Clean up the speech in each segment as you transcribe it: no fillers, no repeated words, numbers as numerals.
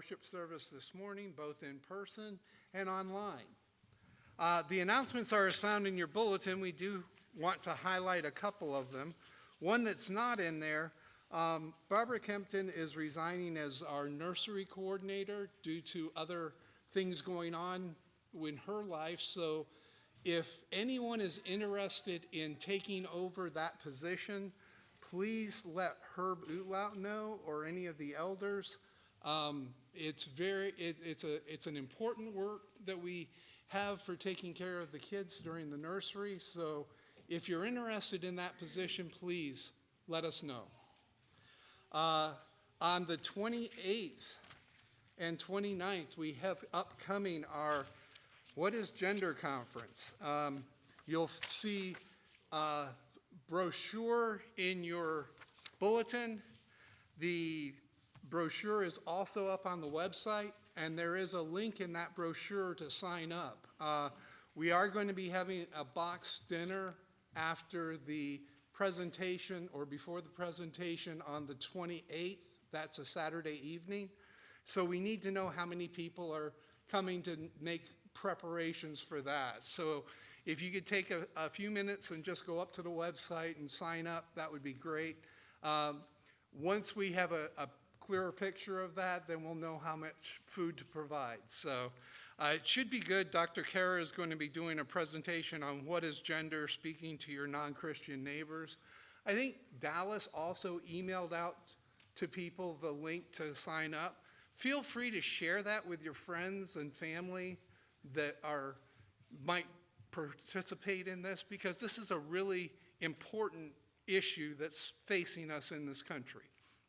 worship service this morning, both in person and online. The announcements are as found in your bulletin. We do want to highlight a couple of them. One that's not in there, Barbara Kempton is resigning as our nursery coordinator due to other things going on in her life. So if anyone is interested in taking over that position, please let Herb Utlaut know or any of the elders. It's an important work that we have for taking care of the kids during the nursery. So if you're interested in that position, please let us know. On the 28th and 29th, we have upcoming our What is Gender Conference. You'll see a brochure in your bulletin. The brochure is also up on the website, and there is a link in that brochure to sign up. We are going to be having a boxed dinner after the presentation or before the presentation on the 28th. That's a Saturday evening. So we need to know how many people are coming to make preparations for that. So if you could take a few minutes and just go up to the website and sign up, that would be great. Once we have a clearer picture of that, then we'll know how much food to provide. So it should be good. Dr. Kara is going to be doing a presentation on what is gender, speaking to your non-Christian neighbors. I think Dallas also emailed out to people the link to sign up. Feel free to share that with your friends and family that might participate in this, because this is a really important issue that's facing us in this country.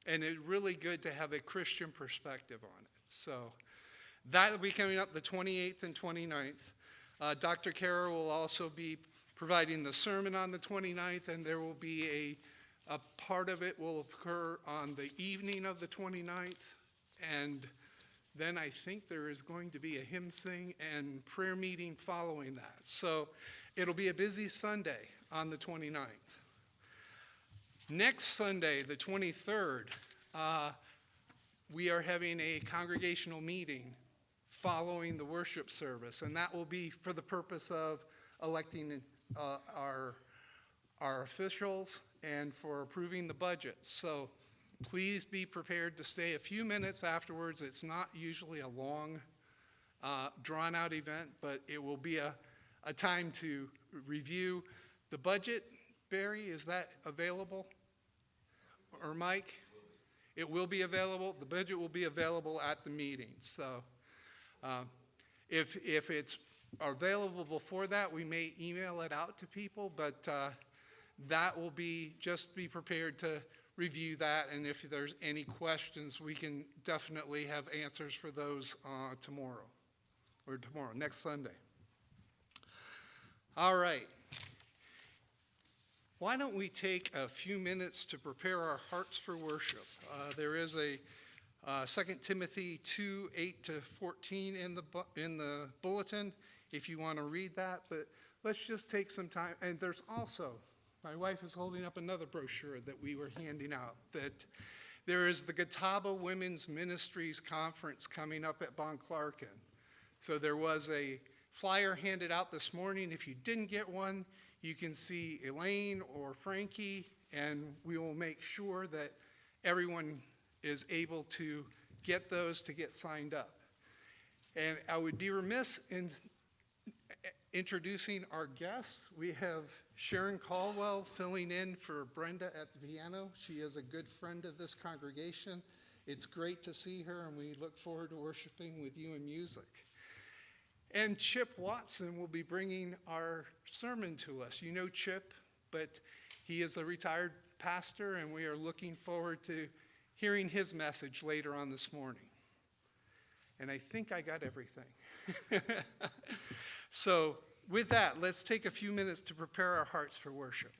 And it's really good to have a Christian perspective on it. So that will be coming up the 28th and 29th. Dr. Kara will also be providing the sermon on the 29th, and there will be a part of it will occur on the evening of the 29th. And then I think there is going to be a hymn sing and prayer meeting following that. So it'll be a busy Sunday on the 29th. Next Sunday, the 23rd, we are having a congregational meeting following the worship service, and that will be for the purpose of electing our officials and for approving the budget. So please be prepared to stay a few minutes afterwards. It's not usually a long, drawn-out event, but it will be a time to review the budget. Barry, is that available? Or Mike? It will be available. The budget will be available at the meeting. So if it's available before that, we may email it out to people, but that will be, just be prepared to review that, and if there's any questions, we can definitely have answers for those tomorrow, next Sunday. All right. Why don't we take a few minutes to prepare our hearts for worship? There is a 2 Timothy 2, 8-14 in the bulletin, if you want to read that, but let's just take some time. And there's also, my wife is holding up another brochure that we were handing out, that there is the Catawba Women's Ministries Conference coming up at Bon Clarkin. So there was a flyer handed out this morning. If you didn't get one, you can see Elaine or Frankie, and we will make sure that everyone is able to get those to get signed up. And I would be remiss in introducing our guests. We have Sharon Caldwell filling in for Brenda at the piano. She is a good friend of this congregation. It's great to see her, and we look forward to worshiping with you in music. And Chip Watson will be bringing our sermon to us. You know Chip, but he is a retired pastor, and we are looking forward to hearing his message later on this morning. And I think I got everything. So with that, let's take a few minutes to prepare our hearts for worship.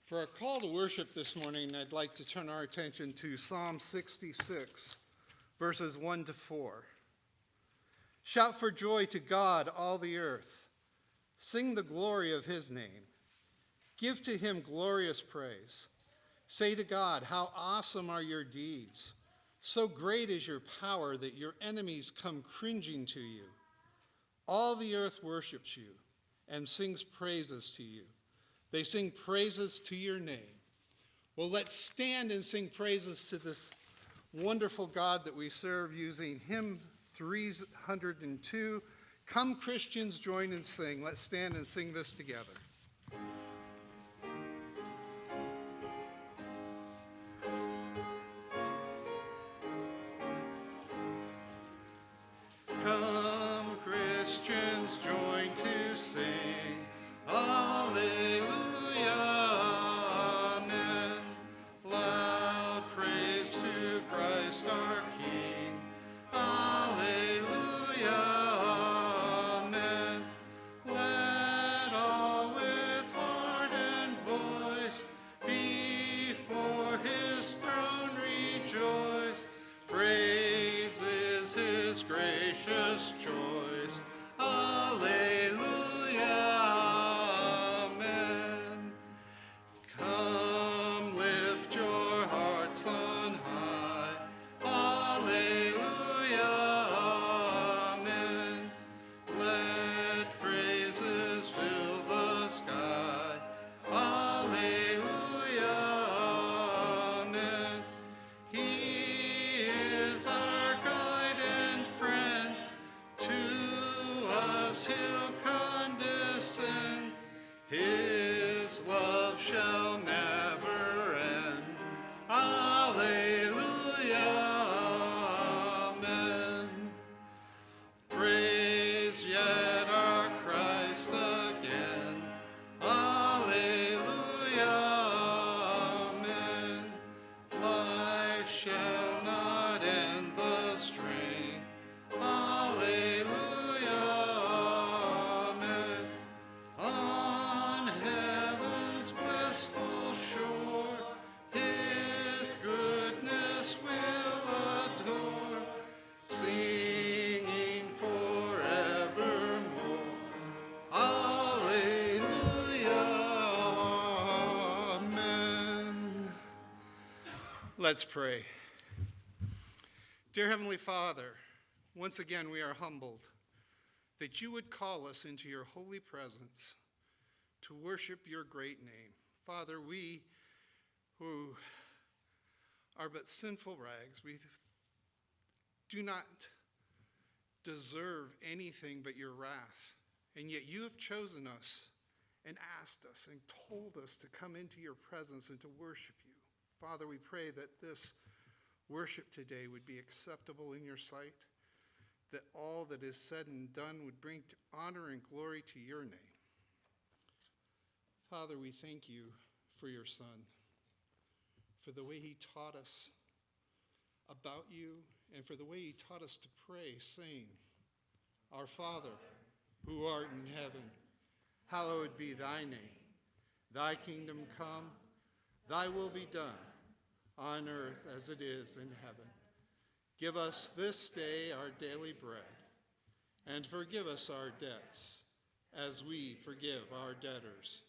For our call to worship this morning, I'd like to turn our attention to Psalm 66, verses 1 to 4. Shout for joy to God, all the earth. Sing the glory of his name. Give to him glorious praise. Say to God, how awesome are your deeds. So great is your power that your enemies come cringing to you. All the earth worships you and sings praises to you. They sing praises to your name. Well, let's stand and sing praises to this wonderful God that we serve using hymn 302. Come, Christians, join and sing. Let's stand and sing this together. Come, Christians, join to sing. Alleluia, amen. Loud praise to Christ our King. Alleluia, amen. Let all with heart and voice before his throne rejoice. Praise is his gracious choice. Alleluia, amen. Come, lift your hearts on high. Alleluia, amen. Let praises fill the sky. Alleluia, amen. He is our guide and friend. To us he'll condescend. His love shall never end. Alleluia, amen. Praise yet our Christ again. Alleluia, amen. Life shall not end the strain. Alleluia, amen. On heaven's blissful shore, his goodness will adore, singing forevermore. Alleluia, amen. Let's pray. Dear Heavenly Father, once again we are humbled that you would call us into your holy presence to worship your great name. Father, we who are but sinful rags, we do not deserve anything but your wrath, and yet you have chosen us and asked us and told us to come into your presence and to worship you. Father, we pray that this worship today would be acceptable in your sight, that all that is said and done would bring honor and glory to your name. Father, we thank you for your Son, for the way he taught us about you, and for the way he taught us to pray, saying, Our Father, who art in heaven, hallowed be thy name. Thy kingdom come, thy will be done, on earth as it is in heaven. Give us this day our daily bread, and forgive us our debts, as we forgive our debtors.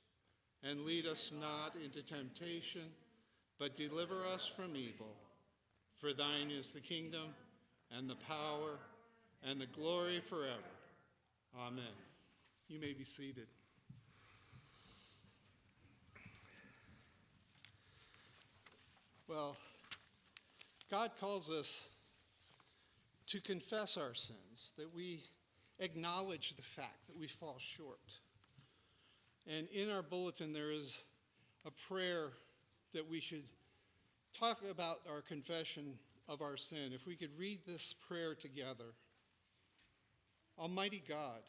And lead us not into temptation, but deliver us from evil. For thine is the kingdom, and the power, and the glory forever. Amen. You may be seated. Well, God calls us to confess our sins, that we acknowledge the fact that we fall short. And in our bulletin, there is a prayer that we should talk about our confession of our sin. If we could read this prayer together. Almighty God,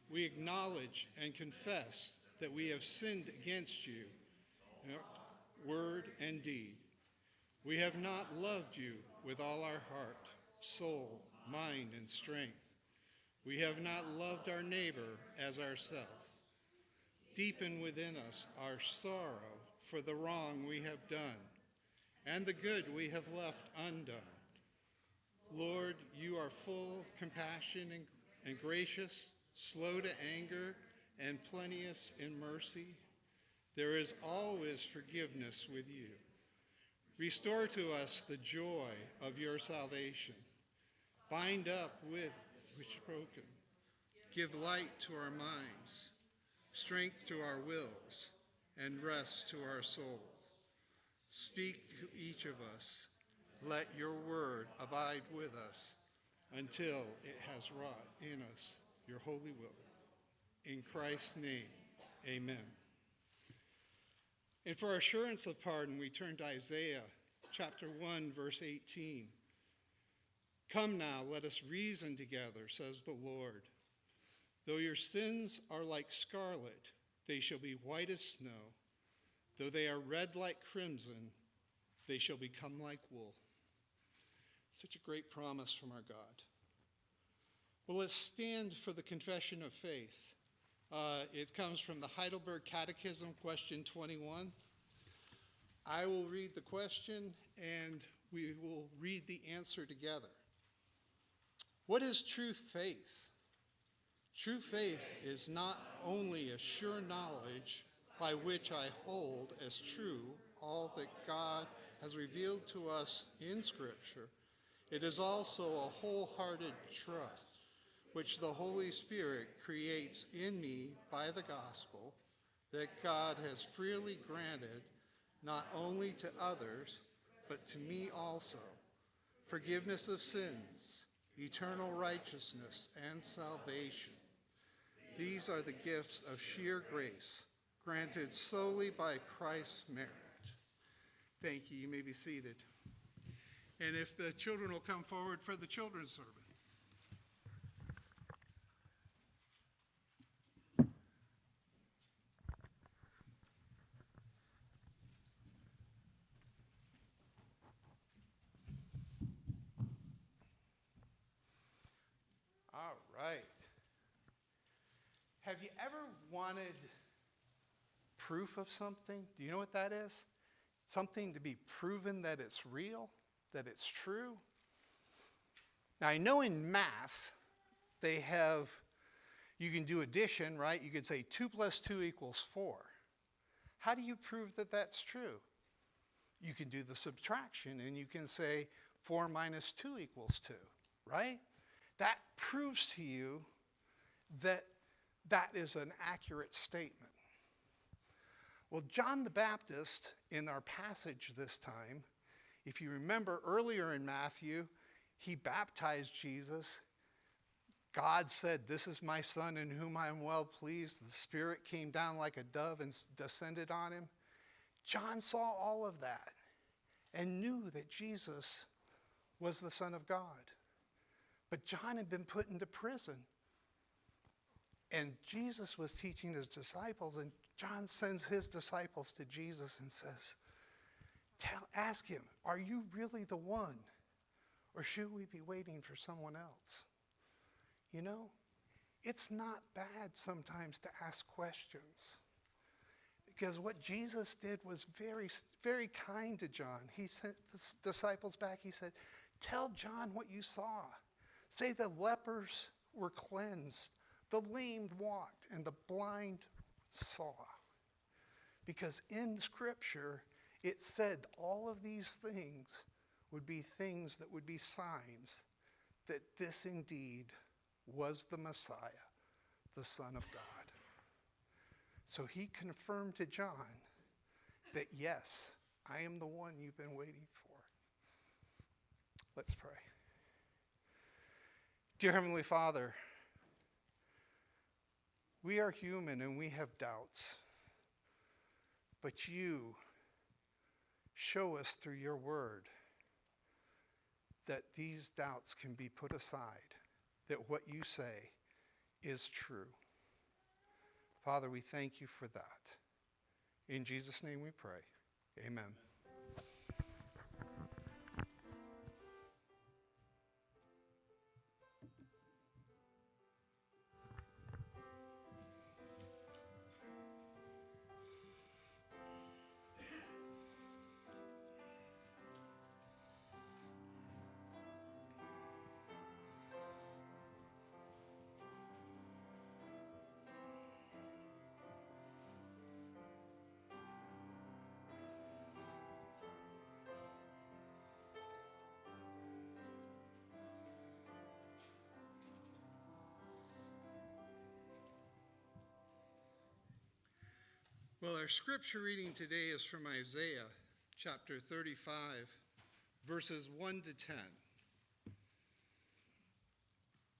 we acknowledge and confess that we have sinned against you in word and deed. We have not loved you with all our heart, soul, mind, and strength. We have not loved our neighbor as ourselves. Deepen within us our sorrow for the wrong we have done and the good we have left undone. Lord, you are full of compassion and gracious, slow to anger, and plenteous in mercy. There is always forgiveness with you. Restore to us the joy of your salvation. Bind up with which is broken. Give light to our minds, strength to our wills, and rest to our souls. Speak to each of us. Let your word abide with us until it has wrought in us your holy will. In Christ's name, amen. And for assurance of pardon, we turn to Isaiah chapter 1, verse 18. Come now, let us reason together, says the Lord. Though your sins are like scarlet, they shall be white as snow. Though they are red like crimson, they shall become like wool. Such a great promise from our God. Well, let's stand for the confession of faith. It comes from the Heidelberg Catechism, question 21. I will read the question, and we will read the answer together. What is true faith? True faith is not only a sure knowledge by which I hold as true all that God has revealed to us in Scripture. It is also a wholehearted trust which the Holy Spirit creates in me by the gospel that God has freely granted not only to others, but to me also, forgiveness of sins, eternal righteousness, and salvation. These are the gifts of sheer grace, granted solely by Christ's merit. Thank you. You may be seated. And if the children will come forward for the children's service. All right. Have you ever wanted proof of something? Do you know what that is? Something to be proven that it's real, that it's true. Now, I know in math, you can do addition, right? You could say 2 plus 2 equals 4. How do you prove that that's true? You can do the subtraction, and you can say 4 minus 2 equals 2, right? That proves to you that that is an accurate statement. Well, John the Baptist, in our passage this time, if you remember earlier in Matthew, he baptized Jesus. God said, "This is my son in whom I am well pleased." The Spirit came down like a dove and descended on him. John saw all of that and knew that Jesus was the Son of God. But John had been put into prison. And Jesus was teaching his disciples, and John sends his disciples to Jesus and says, ask him, are you really the one? Or should we be waiting for someone else? You know, it's not bad sometimes to ask questions. Because what Jesus did was very, very kind to John. He sent the disciples back. He said, tell John what you saw. Say the lepers were cleansed, the lame walked, and the blind saw. Because in Scripture, it said all of these things would be things that would be signs that this indeed was the Messiah, the Son of God. So he confirmed to John that, yes, I am the one you've been waiting for. Let's pray. Dear Heavenly Father, we are human and we have doubts, but you show us through your word that these doubts can be put aside, that what you say is true. Father, we thank you for that. In Jesus' name we pray. Amen. Well, our scripture reading today is from Isaiah chapter 35, verses 1 to 10.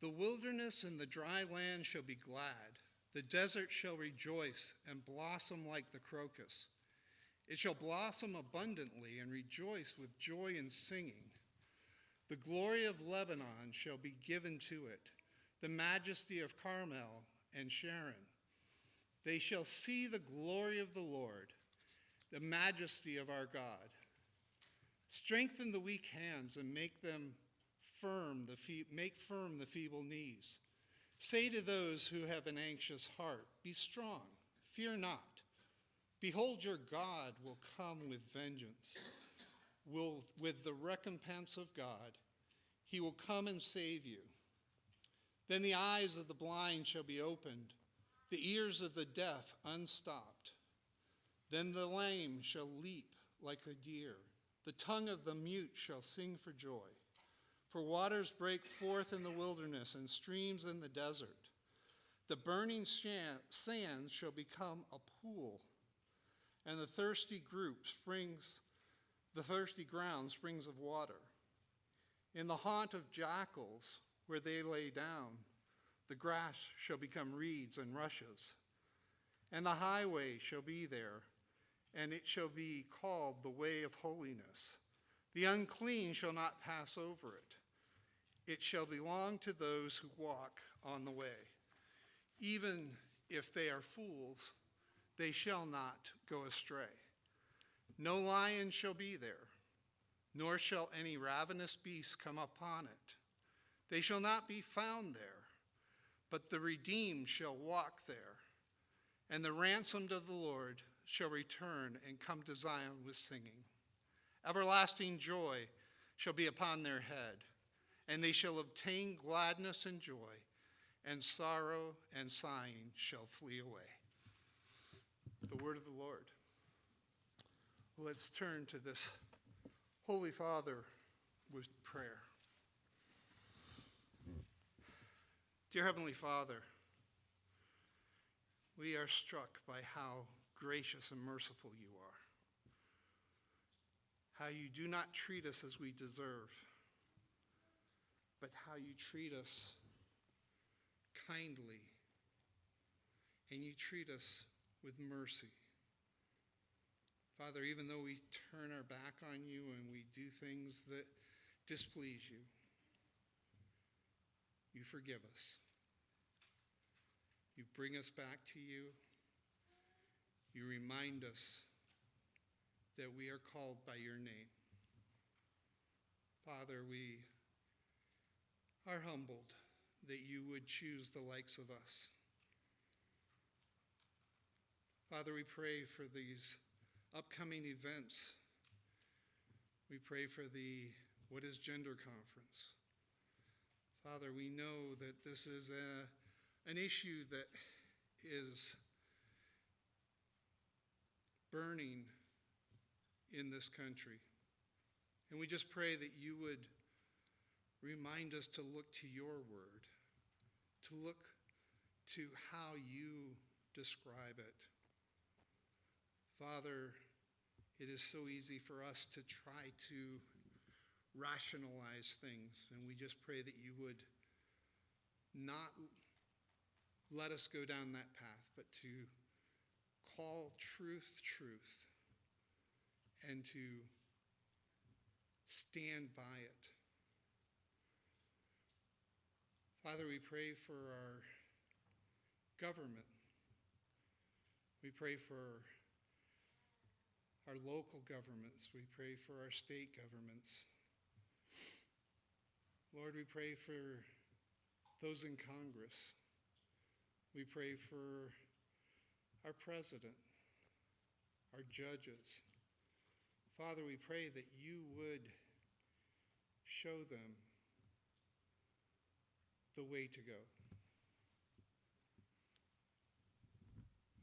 The wilderness and the dry land shall be glad. The desert shall rejoice and blossom like the crocus. It shall blossom abundantly and rejoice with joy and singing. The glory of Lebanon shall be given to it, the majesty of Carmel and Sharon. They shall see the glory of the Lord, the majesty of our God. Strengthen the weak hands and make firm the feeble knees. Say to those who have an anxious heart, be strong, fear not. Behold, your God will come with vengeance. With the recompense of God, he will come and save you. Then the eyes of the blind shall be opened, the ears of the deaf unstopped. Then the lame shall leap like a deer. The tongue of the mute shall sing for joy. For waters break forth in the wilderness and streams in the desert. The burning sand shall become a pool, and the thirsty ground springs of water. In the haunt of jackals, where they lay down, the grass shall become reeds and rushes, and the highway shall be there, and it shall be called the way of holiness. The unclean shall not pass over it. It shall belong to those who walk on the way. Even if they are fools, they shall not go astray. No lion shall be there, nor shall any ravenous beast come upon it. They shall not be found there, but the redeemed shall walk there, and the ransomed of the Lord shall return and come to Zion with singing. Everlasting joy shall be upon their head, and they shall obtain gladness and joy, and sorrow and sighing shall flee away. The word of the Lord. Let's turn to this Holy Father with prayer. Dear Heavenly Father, we are struck by how gracious and merciful you are, how you do not treat us as we deserve, but how you treat us kindly, and you treat us with mercy. Father, even though we turn our back on you and we do things that displease you, you forgive us. You bring us back to you. You remind us that we are called by your name. Father, we are humbled that you would choose the likes of us. Father, we pray for these upcoming events. We pray for the What is Gender Conference. Father, we know that this is an issue that is burning in this country. And we just pray that you would remind us to look to your word, to look to how you describe it. Father, it is so easy for us to try to rationalize things, and we just pray that you would not let us go down that path, but to call truth, and to stand by it. Father, we pray for our government. We pray for our local governments. We pray for our state governments. Lord, we pray for those in Congress. We pray for our president, our judges. Father, we pray that you would show them the way to go.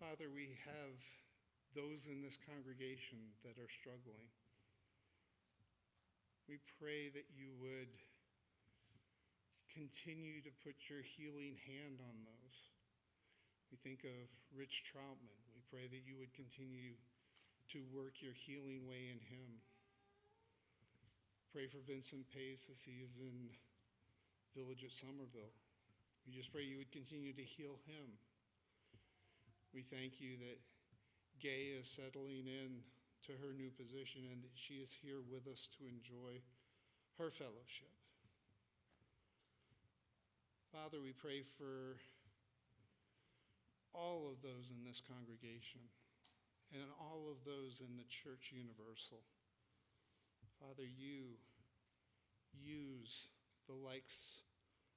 Father, we have those in this congregation that are struggling. We pray that you would continue to put your healing hand on those. We think of Rich Troutman. We pray that you would continue to work your healing way in him. Pray for Vincent Pace as he is in Village at Summerville. We just pray you would continue to heal him. We thank you that Gay is settling in to her new position and that she is here with us to enjoy her fellowship. Father, we pray for all of those in this congregation and all of those in the Church Universal. Father, you use the likes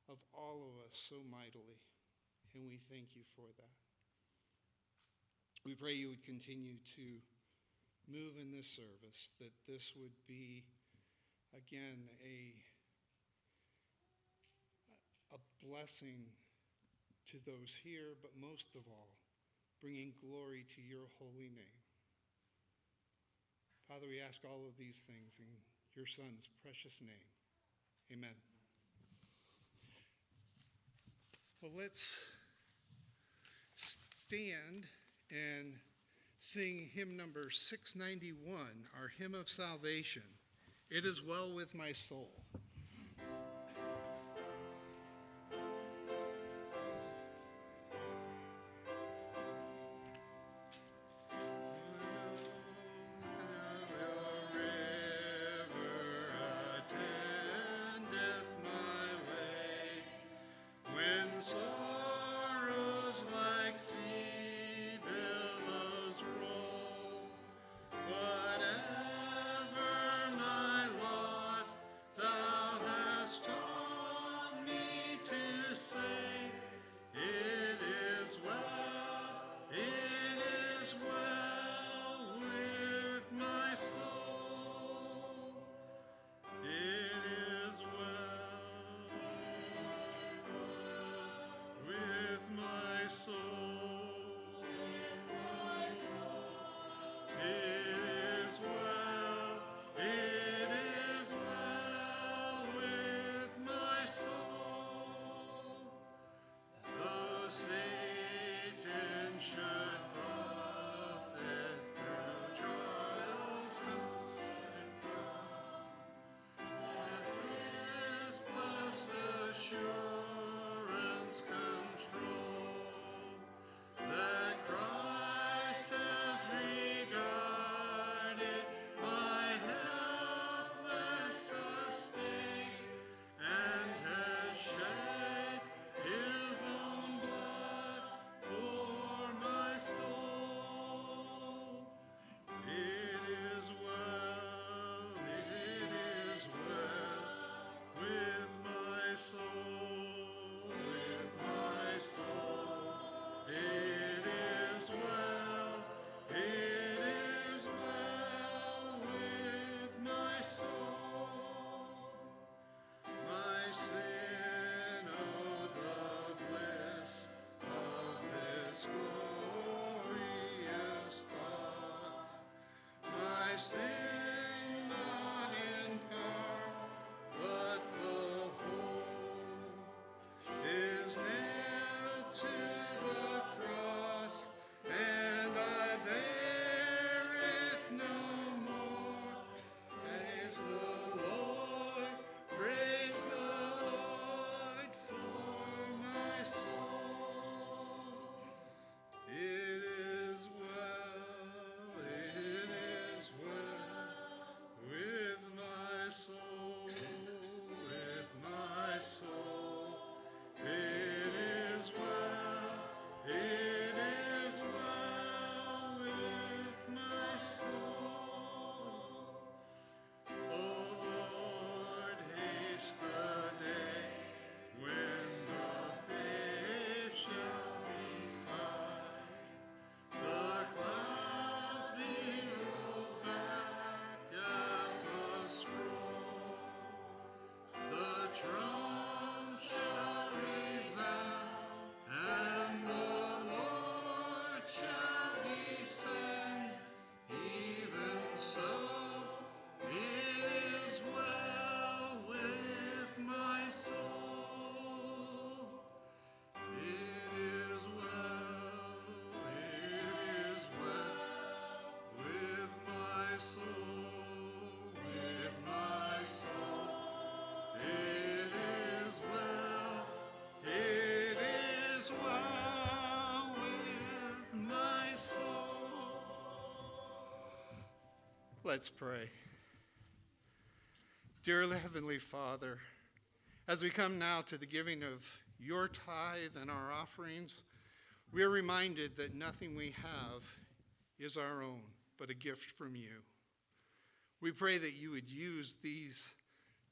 of all of us so mightily, and we thank you for that. We pray you would continue to move in this service, that this would be, again, a blessing to those here, but most of all, bringing glory to your holy name. Father, we ask all of these things in your Son's precious name. Amen. Well, let's stand and sing hymn number 691, our hymn of salvation. It is well with my soul. Whatever my lot, is well with my soul. Let's pray. Dear Heavenly Father, as we come now to the giving of your tithe and our offerings, we are reminded that nothing we have is our own, but a gift from you. We pray that you would use these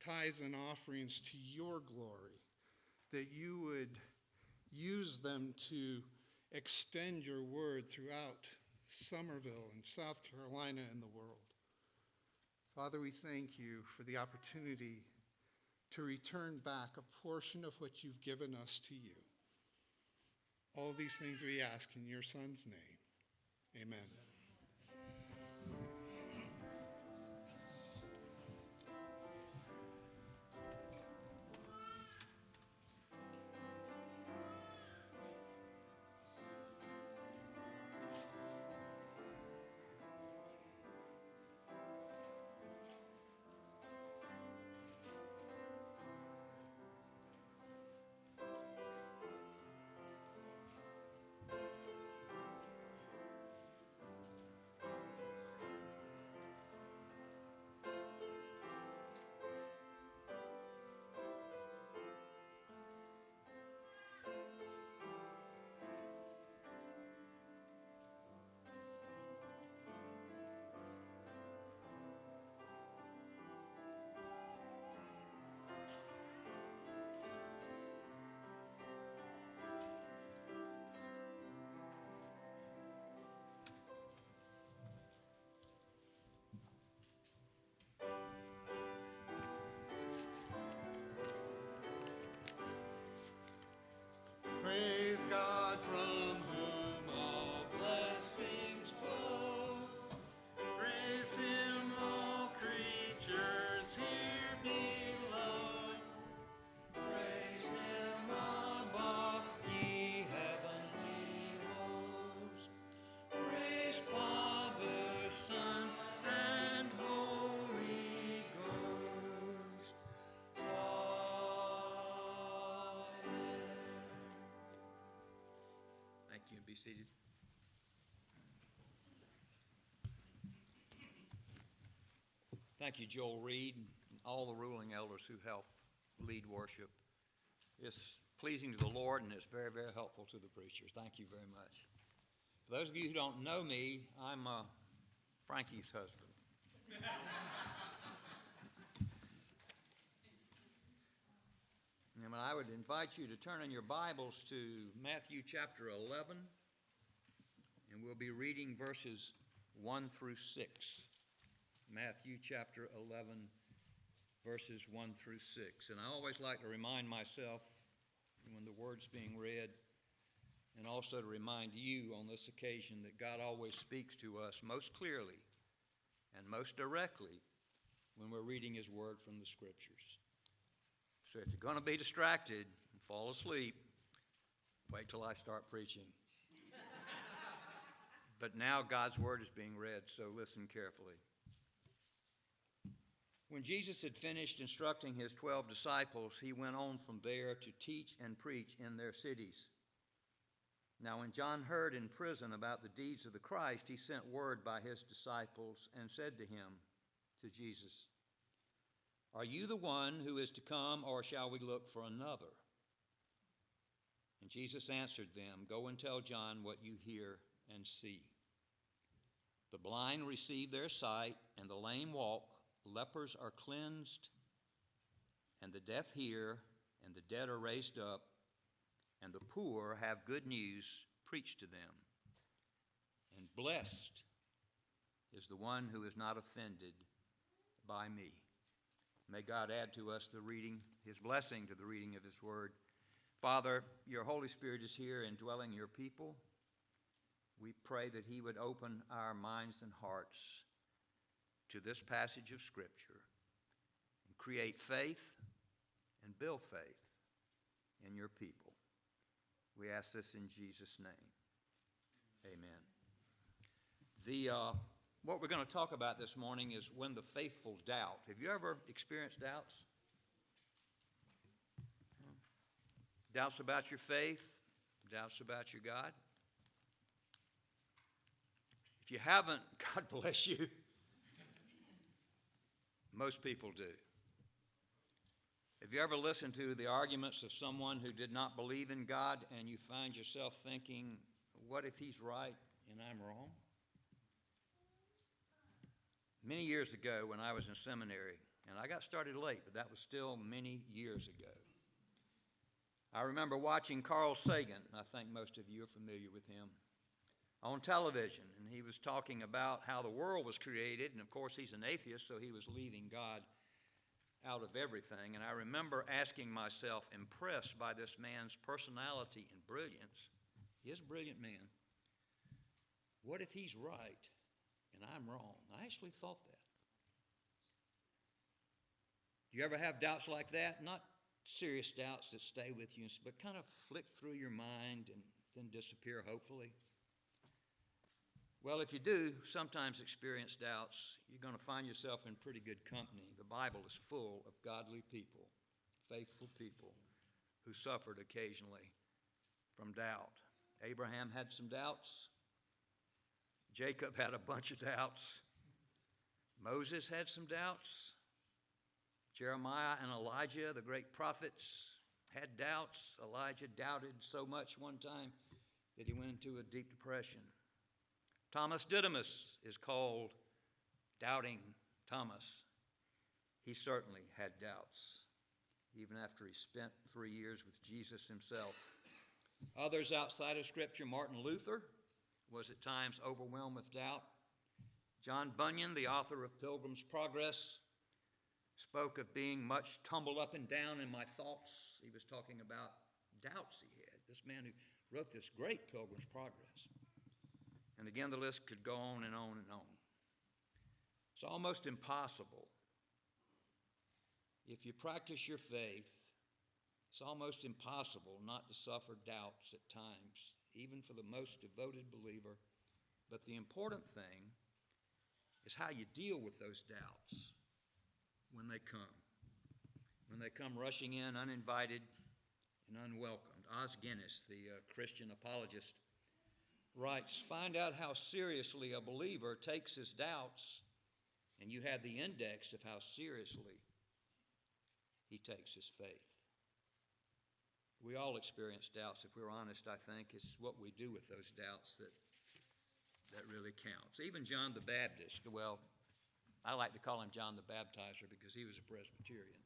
tithes and offerings to your glory, that you would use them to extend your word throughout Summerville and South Carolina and the world. Father, we thank you for the opportunity to return back a portion of what you've given us to you. All these things we ask in your Son's name. Amen. Praise God from whom all blessings flow. Praise him, all creatures here below. Praise him above, ye heavenly hosts. Praise Father, Son, and Holy Ghost. Thank you, and be seated. Thank you, Joel Reed, and all the ruling elders who help lead worship. It's pleasing to the Lord, and it's very, very helpful to the preachers. Thank you very much. For those of you who don't know me, I'm Frankie's husband. And I would invite you to turn in your Bibles to Matthew chapter 11, and we'll be reading verses 1 through 6. Matthew chapter 11, verses 1 through 6. And I always like to remind myself when the word's being read, and also to remind you on this occasion that God always speaks to us most clearly and most directly when we're reading his word from the scriptures. So if you're going to be distracted and fall asleep, wait till I start preaching. But now God's word is being read, so listen carefully. When Jesus had finished instructing his 12 disciples, he went on from there to teach and preach in their cities. Now when John heard in prison about the deeds of the Christ, he sent word by his disciples and said to him, to Jesus, "Are you the one who is to come, or shall we look for another?" And Jesus answered them, "Go and tell John what you hear and see. The blind receive their sight, and the lame walk, lepers are cleansed, and the deaf hear, and the dead are raised up, and the poor have good news preached to them. And blessed is the one who is not offended by me." May God add to us the reading, his blessing to the reading of his word. Father, your Holy Spirit is here indwelling your people. We pray that he would open our minds and hearts to this passage of Scripture and create faith and build faith in your people. We ask this in Jesus' name. Amen. What we're going to talk about this morning is when the faithful doubt. Have you ever experienced doubts? Doubts about your faith, Doubts about your God? If you haven't, God bless you. Most people do. Have you ever listened to the arguments of someone who did not believe in God and you find yourself thinking, what if he's right and I'm wrong? Many years ago when I was in seminary, and I got started late, but that was still many years ago, I remember watching Carl Sagan. I think most of you are familiar with him, on television, and he was talking about how the world was created, and of course he's an atheist, so he was leaving God out of everything. And I remember asking myself, impressed by this man's personality and brilliance, he is a brilliant man, what if he's right and I'm wrong? I actually thought that. Do you ever have doubts like that? Not serious doubts that stay with you, but kind of flick through your mind and then disappear, hopefully. Well, if you do sometimes experience doubts, you're going to find yourself in pretty good company. The Bible is full of godly people, faithful people, who suffered occasionally from doubt. Abraham had some doubts. Jacob had a bunch of doubts. Moses had some doubts. Jeremiah and Elijah, the great prophets, had doubts. Elijah doubted so much one time that he went into a deep depression. Thomas Didymus is called Doubting Thomas. He certainly had doubts, even after he spent 3 years with Jesus himself. Others outside of Scripture, Martin Luther was at times overwhelmed with doubt. John Bunyan, the author of Pilgrim's Progress, spoke of being much tumbled up and down in my thoughts. He was talking about doubts he had. This man who wrote this great Pilgrim's Progress. And again, the list could go on and on and on. It's almost impossible. If you practice your faith, it's almost impossible not to suffer doubts at times, even for the most devoted believer. But the important thing is how you deal with those doubts when they come. When they come rushing in uninvited and unwelcomed. Os Guinness, the Christian apologist, writes, find out how seriously a believer takes his doubts, and you have the index of how seriously he takes his faith. We all experience doubts. If we're honest, I think it's what we do with those doubts that really counts. Even John the Baptist, well, I like to call him John the Baptizer because he was a Presbyterian.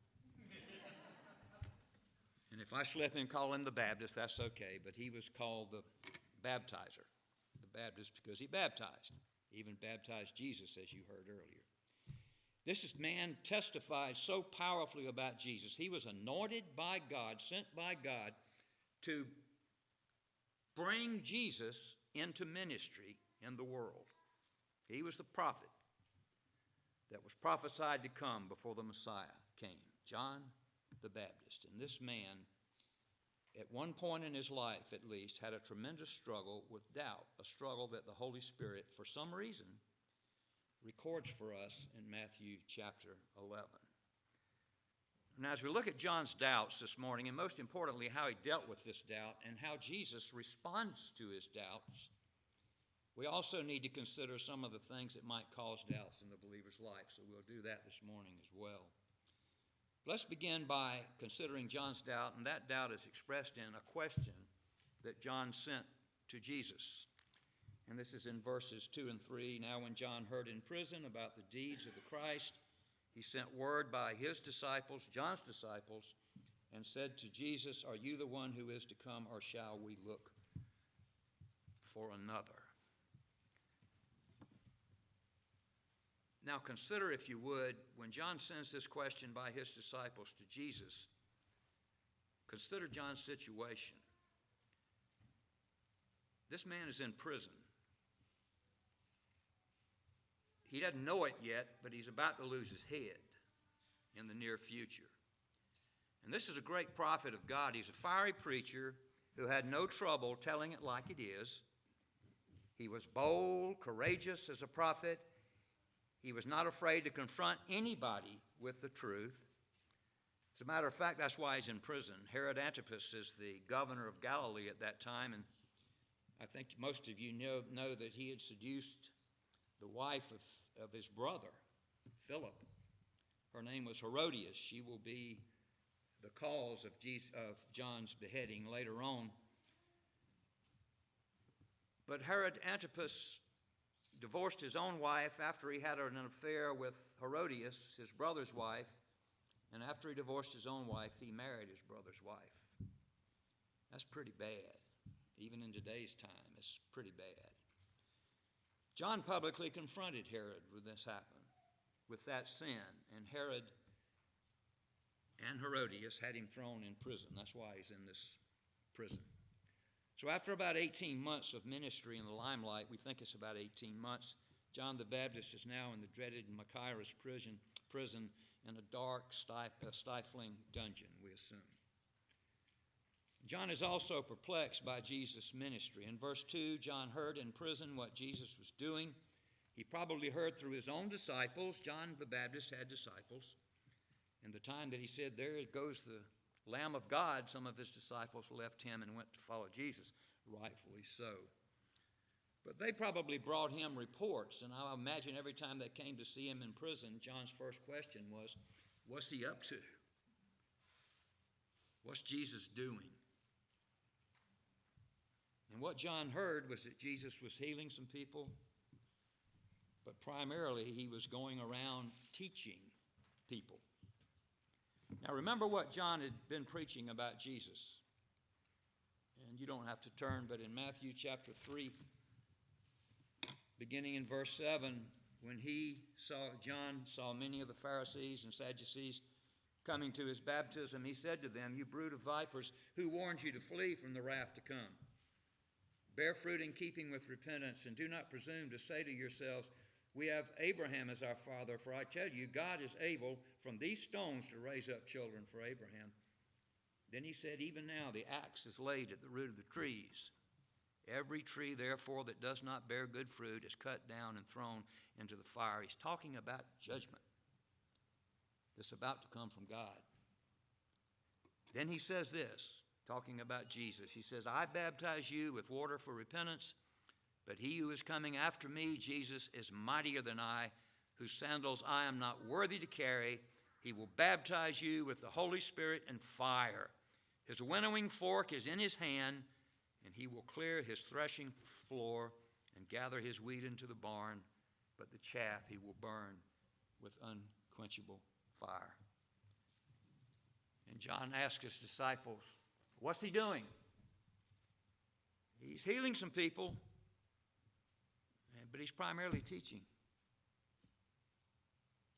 And if I slip and call him the Baptist, that's okay, but he was called the Baptizer, the Baptist, because he baptized, even baptized Jesus, as you heard earlier. This man testified so powerfully about Jesus. He was anointed by God, sent by God to bring Jesus into ministry in the world. He was the prophet that was prophesied to come before the Messiah came, John the Baptist. And this man, at one point in his life at least, had a tremendous struggle with doubt, a struggle that the Holy Spirit, for some reason, records for us in Matthew chapter 11. Now, as we look at John's doubts this morning, and most importantly, how he dealt with this doubt and how Jesus responds to his doubts, we also need to consider some of the things that might cause doubts in the believer's life. So we'll do that this morning as well. Let's begin by considering John's doubt, and that doubt is expressed in a question that John sent to Jesus. And this is in verses 2 and 3. Now when John heard in prison about the deeds of the Christ, he sent word by his disciples, John's disciples, and said to Jesus, are you the one who is to come, or shall we look for another? Now consider, if you would, when John sends this question by his disciples to Jesus, consider John's situation. This man is in prison. He doesn't know it yet, but he's about to lose his head in the near future. And this is a great prophet of God. He's a fiery preacher who had no trouble telling it like it is. He was bold, courageous as a prophet. He was not afraid to confront anybody with the truth. As a matter of fact, that's why he's in prison. Herod Antipas is the governor of Galilee at that time, and I think most of you know that he had seduced the wife of his brother, Philip. Her name was Herodias. She will be the cause of John's beheading later on. But Herod Antipas divorced his own wife after he had an affair with Herodias, his brother's wife. And after he divorced his own wife, he married his brother's wife. That's pretty bad. Even in today's time, it's pretty bad. John publicly confronted Herod when this happened, with that sin. And Herod and Herodias had him thrown in prison. That's why he's in this prison. So after about 18 months of ministry in the limelight, we think it's about 18 months, John the Baptist is now in the dreaded Machaerus prison in a dark, stifling dungeon, we assume. John is also perplexed by Jesus' ministry. In verse 2, John heard in prison what Jesus was doing. He probably heard through his own disciples. John the Baptist had disciples. In the time that he said, "There goes the Lamb of God," some of his disciples left him and went to follow Jesus, rightfully so. But they probably brought him reports, and I imagine every time they came to see him in prison, John's first question was, what's he up to? What's Jesus doing? And what John heard was that Jesus was healing some people, but primarily he was going around teaching people. Now remember what John had been preaching about Jesus. And you don't have to turn, but in Matthew chapter 3, beginning in verse 7, when John saw many of the Pharisees and Sadducees coming to his baptism, he said to them, "You brood of vipers, who warned you to flee from the wrath to come? Bear fruit in keeping with repentance, and do not presume to say to yourselves, 'We have Abraham as our father,' for I tell you, God is able from these stones to raise up children for Abraham." Then he said, "Even now the axe is laid at the root of the trees. Every tree, therefore, that does not bear good fruit is cut down and thrown into the fire." He's talking about judgment that's about to come from God. Then he says this, talking about Jesus. He says, "I baptize you with water for repentance, but he who is coming after me, Jesus, is mightier than I, whose sandals I am not worthy to carry. He will baptize you with the Holy Spirit and fire. His winnowing fork is in his hand, and he will clear his threshing floor and gather his wheat into the barn, but the chaff he will burn with unquenchable fire." And John asked his disciples, what's he doing? He's healing some people, but he's primarily teaching,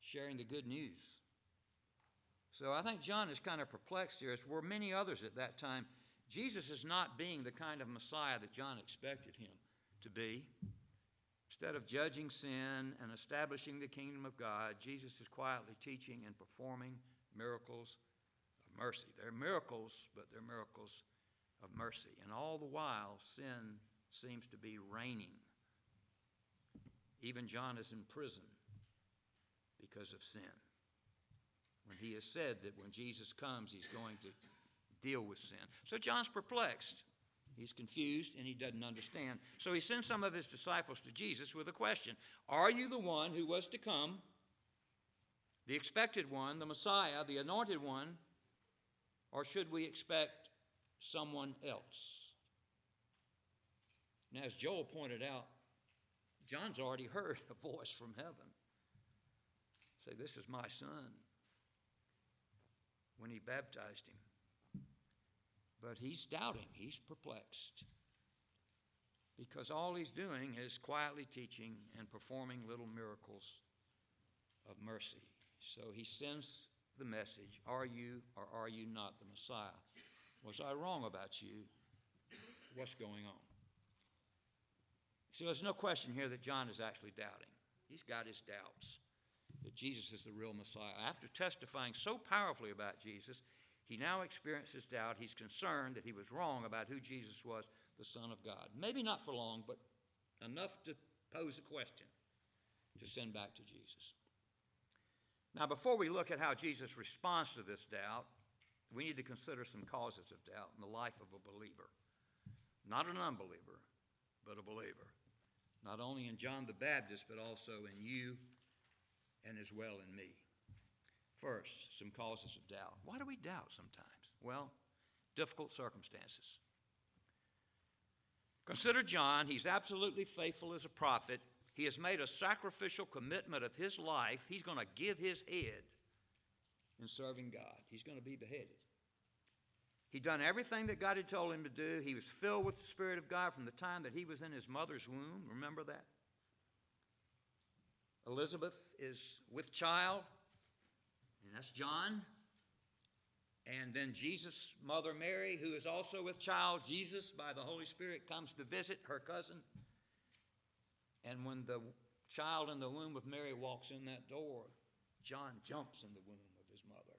sharing the good news. So I think John is kind of perplexed here, as were many others at that time. Jesus is not being the kind of Messiah that John expected him to be. Instead of judging sin and establishing the kingdom of God, Jesus is quietly teaching and performing miracles of mercy. They're miracles, but they're miracles of mercy. And all the while, sin seems to be reigning. Even John is in prison because of sin, when he has said that when Jesus comes, he's going to deal with sin. So John's perplexed. He's confused and he doesn't understand. So he sends some of his disciples to Jesus with a question. Are you the one who was to come, the expected one, the Messiah, the anointed one, or should we expect someone else? Now, as Joel pointed out, John's already heard a voice from heaven say, "This is my son," when he baptized him. But he's doubting, he's perplexed, because all he's doing is quietly teaching and performing little miracles of mercy. So he sends the message, are you or are you not the Messiah? Was I wrong about you? What's going on? So there's no question here that John is actually doubting. He's got his doubts that Jesus is the real Messiah. After testifying so powerfully about Jesus, he now experiences doubt. He's concerned that he was wrong about who Jesus was, the Son of God. Maybe not for long, but enough to pose a question to send back to Jesus. Now, before we look at how Jesus responds to this doubt, we need to consider some causes of doubt in the life of a believer. Not an unbeliever, but a believer. Not only in John the Baptist, but also in you and as well in me. First, some causes of doubt. Why do we doubt sometimes? Well, difficult circumstances. Consider John. He's absolutely faithful as a prophet. He has made a sacrificial commitment of his life. He's going to give his head in serving God. He's going to be beheaded. He'd done everything that God had told him to do. He was filled with the Spirit of God from the time that he was in his mother's womb. Remember that? Elizabeth is with child, and that's John. And then Jesus' mother Mary, who is also with child, Jesus, by the Holy Spirit, comes to visit her cousin. And when the child in the womb of Mary walks in that door, John jumps in the womb of his mother.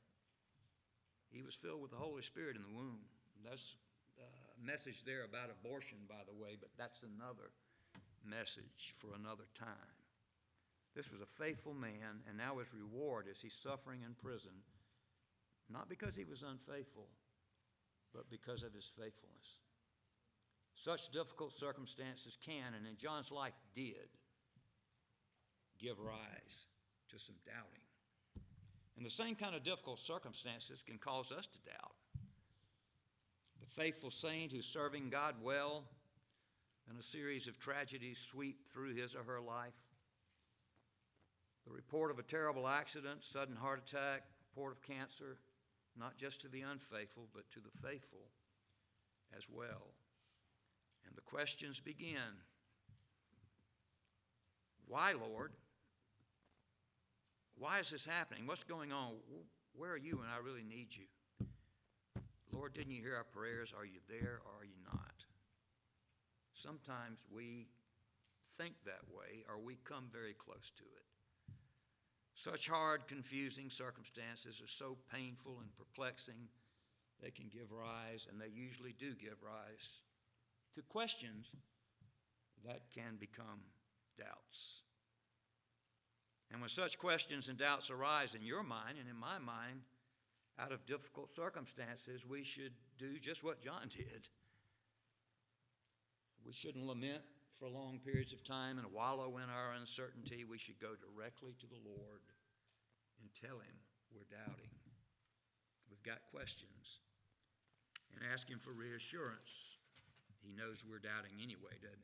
He was filled with the Holy Spirit in the womb. That's a message there about abortion, by the way, but that's another message for another time. This was a faithful man, and now his reward is he's suffering in prison, not because he was unfaithful, but because of his faithfulness. Such difficult circumstances can, and in John's life did, give rise to some doubting. And the same kind of difficult circumstances can cause us to doubt. The faithful saint who's serving God well, and a series of tragedies sweep through his or her life. The report of a terrible accident, sudden heart attack, report of cancer, not just to the unfaithful, but to the faithful as well. And the questions begin. Why, Lord? Why is this happening? What's going on? Where are you when I really need you? Lord, didn't you hear our prayers? Are you there or are you not? Sometimes we think that way, or we come very close to it. Such hard, confusing circumstances are so painful and perplexing, they can give rise, and they usually do give rise, to questions that can become doubts. And when such questions and doubts arise in your mind and in my mind, out of difficult circumstances, we should do just what John did. We shouldn't lament for long periods of time and wallow in our uncertainty. We should go directly to the Lord and tell him we're doubting. We've got questions. And ask him for reassurance. He knows we're doubting anyway, doesn't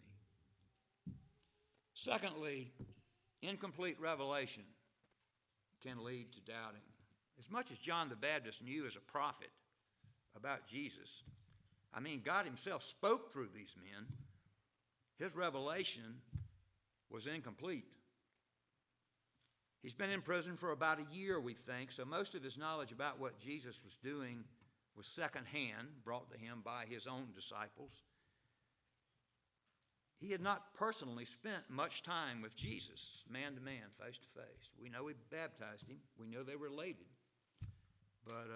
he? Secondly, incomplete revelation can lead to doubting. As much as John the Baptist knew as a prophet about Jesus, God himself spoke through these men. His revelation was incomplete. He's been in prison for about a year, we think, so most of his knowledge about what Jesus was doing was secondhand, brought to him by his own disciples. He had not personally spent much time with Jesus, man to man, face to face. We know he baptized him. We know they were related. But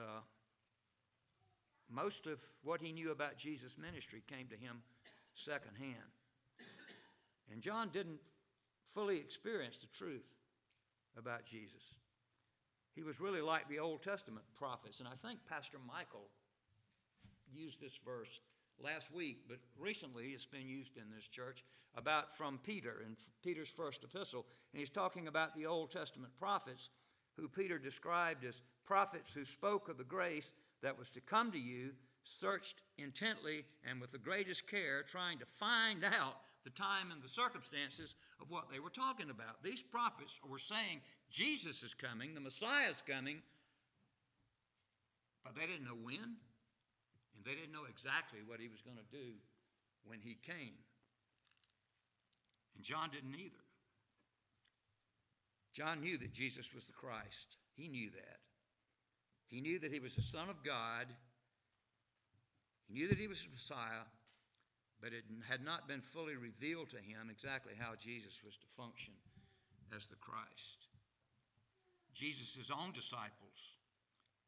most of what he knew about Jesus' ministry came to him secondhand. And John didn't fully experience the truth about Jesus. He was really like the Old Testament prophets. And I think Pastor Michael used this verse last week, but recently it's been used in this church, about from Peter, in Peter's first epistle. And he's talking about the Old Testament prophets, who Peter described as prophets who spoke of the grace that was to come to you, searched intently and with the greatest care, trying to find out the time and the circumstances of what they were talking about. These prophets were saying Jesus is coming, the Messiah is coming, but they didn't know when, and they didn't know exactly what he was going to do when he came. And John didn't either. John knew that Jesus was the Christ. He knew that. He knew that he was the Son of God. He knew that he was the Messiah, but it had not been fully revealed to him exactly how Jesus was to function as the Christ. Jesus' own disciples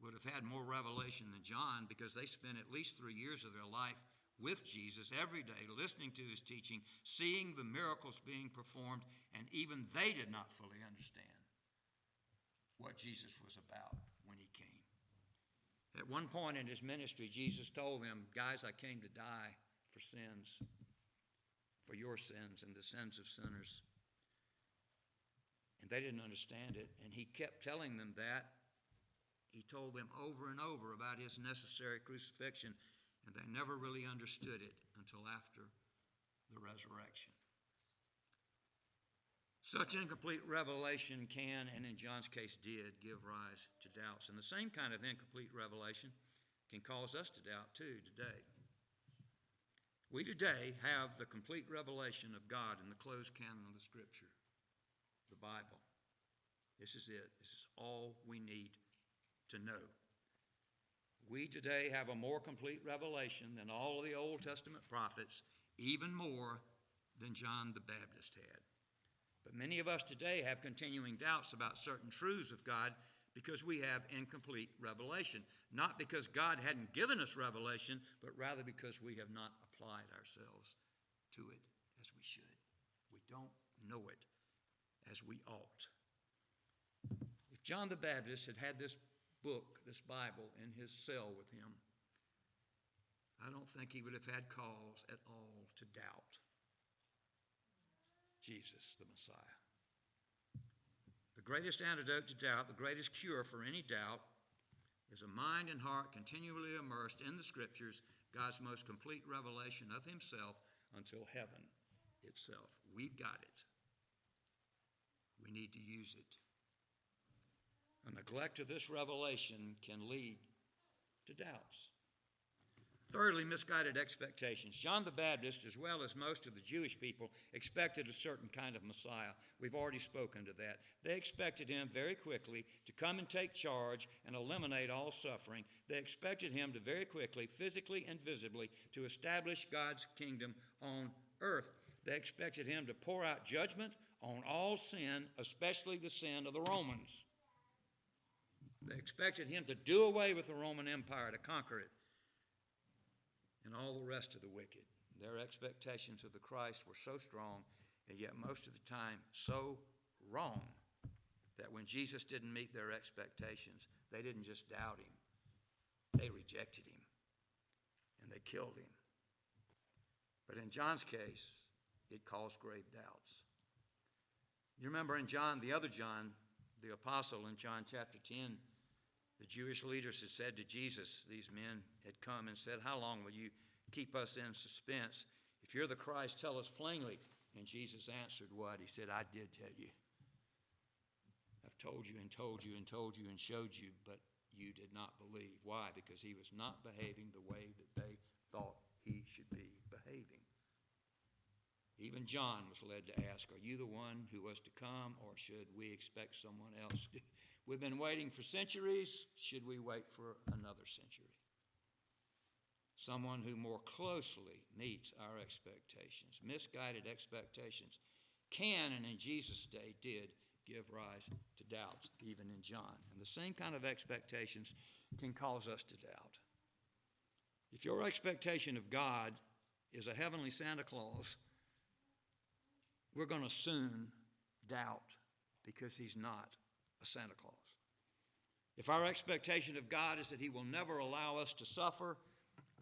would have had more revelation than John, because they spent at least 3 years of their life with Jesus every day, listening to his teaching, seeing the miracles being performed, and even they did not fully understand what Jesus was about when he came. At one point in his ministry, Jesus told them, guys, I came to die for sins, for your sins and the sins of sinners. And they didn't understand it, and he kept telling them that. He told them over and over about his necessary crucifixion, and they never really understood it until after the resurrection. Such incomplete revelation can, and in John's case did, give rise to doubts. And the same kind of incomplete revelation can cause us to doubt too today. We today have the complete revelation of God in the closed canon of the Scripture, the Bible. This is it. This is all we need to know. We today have a more complete revelation than all of the Old Testament prophets, even more than John the Baptist had. But many of us today have continuing doubts about certain truths of God because we have incomplete revelation. Not because God hadn't given us revelation, but rather because we have not applied ourselves to it as we should. We don't know it as we ought. If John the Baptist had had this book, this Bible, in his cell with him, I don't think he would have had cause at all to doubt Jesus, the Messiah. The greatest antidote to doubt, the greatest cure for any doubt, is a mind and heart continually immersed in the Scriptures, God's most complete revelation of himself until heaven itself. We've got it. We need to use it. A neglect of this revelation can lead to doubts. Thirdly, misguided expectations. John the Baptist, as well as most of the Jewish people, expected a certain kind of Messiah. We've already spoken to that. They expected him very quickly to come and take charge and eliminate all suffering. They expected him to very quickly, physically and visibly, to establish God's kingdom on earth. They expected him to pour out judgment on all sin, especially the sin of the Romans. They expected him to do away with the Roman Empire, to conquer it, and all the rest of the wicked. Their expectations of the Christ were so strong, and yet most of the time so wrong, that when Jesus didn't meet their expectations, they didn't just doubt him, they rejected him, and they killed him. But in John's case, it caused grave doubts. You remember in John, the other John, the apostle, in John chapter 10, the Jewish leaders had said to Jesus, these men had come and said, how long will you keep us in suspense? If you're the Christ, tell us plainly. And Jesus answered what? He said, I did tell you. I've told you and told you and told you and showed you, but you did not believe. Why? Because he was not behaving the way that they thought he should be behaving. Even John was led to ask, are you the one who was to come, or should we expect someone else? We've been waiting for centuries. Should we wait for another century? Someone who more closely meets our expectations. Misguided expectations can, and in Jesus' day did, give rise to doubts, even in John. And the same kind of expectations can cause us to doubt. If your expectation of God is a heavenly Santa Claus, we're going to soon doubt because he's not a Santa Claus. If our expectation of God is that he will never allow us to suffer,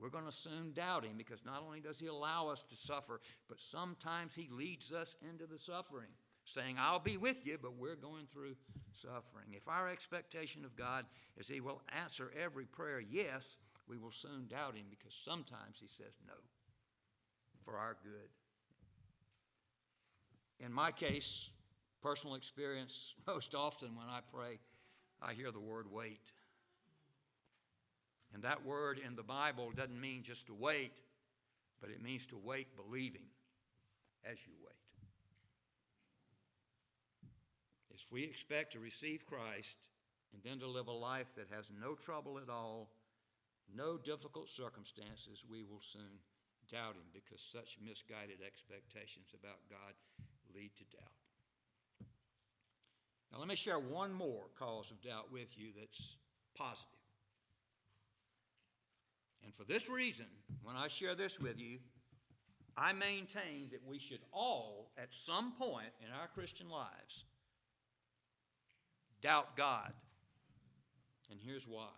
we're going to soon doubt him, because not only does he allow us to suffer, but sometimes he leads us into the suffering, saying, I'll be with you, but we're going through suffering. If our expectation of God is he will answer every prayer yes, we will soon doubt him, because sometimes he says no for our good. In my case, personal experience, most often when I pray, I hear the word wait. And that word in the Bible doesn't mean just to wait, but it means to wait believing as you wait. If we expect to receive Christ and then to live a life that has no trouble at all, no difficult circumstances, we will soon doubt him, because such misguided expectations about God lead to doubt. Now let me share one more cause of doubt with you that's positive. And for this reason, when I share this with you, I maintain that we should all, at some point in our Christian lives, doubt God. And here's why.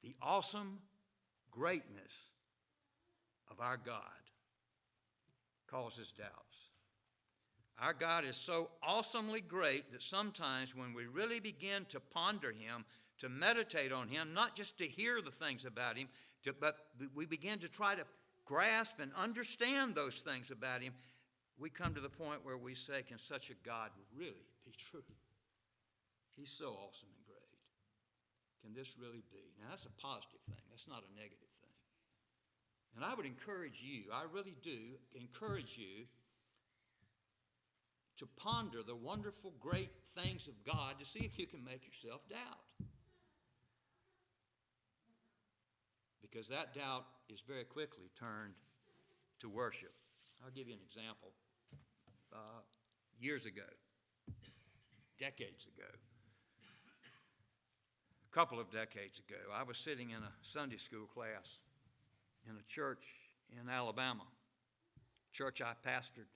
The awesome greatness of our God causes doubts. Our God is so awesomely great that sometimes when we really begin to ponder Him, to meditate on Him, not just to hear the things about Him, but we begin to try to grasp and understand those things about Him, we come to the point where we say, can such a God really be true? He's so awesome and great. Can this really be? Now, that's a positive thing. That's not a negative thing. And I would encourage you, I really do encourage you to ponder the wonderful, great things of God to see if you can make yourself doubt. Because that doubt is very quickly turned to worship. I'll give you an example. Years ago, decades ago, a couple of decades ago, I was sitting in a Sunday school class in a church in Alabama, church I pastored.